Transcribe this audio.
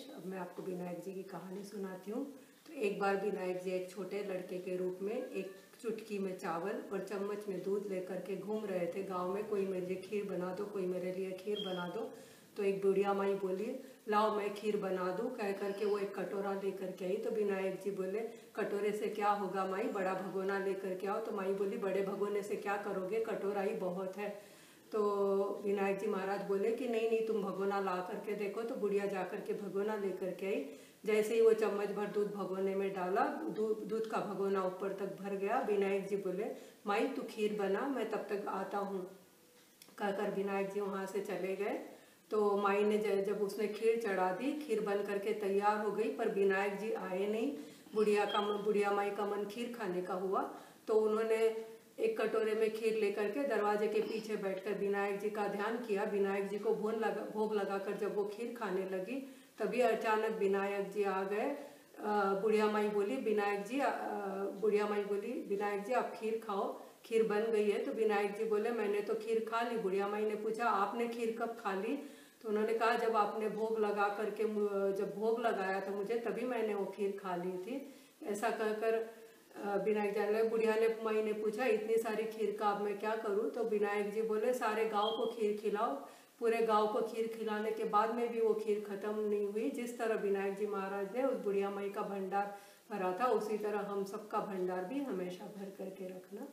रमेश। अब मैं आपको विनायक जी की कहानी सुनाती हूँ। तो एक बार विनायक जी एक छोटे लड़के के रूप में एक चुटकी में चावल और चम्मच में दूध लेकर के घूम रहे थे गांव में। कोई मेरे लिए खीर बना दो, कोई मेरे लिए खीर बना दो। तो एक बुढ़िया माई बोली, लाओ मैं खीर बना दूँ। कह करके वो एक कटोरा लेकर के आई। तो विनायक जी बोले, कटोरे से क्या होगा माई, बड़ा भगोना लेकर के आओ। तो माई बोली, बड़े भगोने से क्या करोगे, कटोरा ही बहुत है। तो विनायक जी महाराज बोले कि नहीं नहीं, तुम भगोना ला करके देखो। तो बुढ़िया जा करके भगोना लेकर के आई। जैसे ही वो चम्मच भर दूध भगोने में डाला, दूध का भगोना ऊपर तक भर गया। विनायक जी बोले, माई तू खीर बना, मैं तब तक आता हूँ। कहकर विनायक जी वहाँ से चले गए। तो माई ने जब उसने खीर चढ़ा दी, खीर बन करके तैयार हो गई, पर विनायक जी आए नहीं। बुढ़िया माई का मन खीर खाने का हुआ। तो उन्होंने एक कटोरे में खीर लेकर के दरवाजे के पीछे बैठकर विनायक जी का ध्यान किया। विनायक जी को भोग लगाकर जब वो खीर खाने लगी, तभी अचानक विनायक जी आ गए। बुढ़िया माई बोली, विनायक जी आप खीर खाओ, खीर बन गई है। तो विनायक जी बोले, मैंने तो खीर खा ली। बुढ़िया माई ने पूछा, आपने खीर कब खा ली? तो उन्होंने कहा, जब आपने भोग लगा करके, जब भोग लगाया था मुझे, तभी मैंने वो खीर खा ली थी। ऐसा कहकर विनायक जी, बुढ़िया माई ने पूछा, इतनी सारी खीर का अब मैं क्या करूं? तो विनायक जी बोले, सारे गांव को खीर खिलाओ। पूरे गांव को खीर खिलाने के बाद में भी वो खीर खत्म नहीं हुई। जिस तरह विनायक जी महाराज ने उस बुढ़िया माई का भंडार भरा था, उसी तरह हम सबका भंडार भी हमेशा भर करके रखना।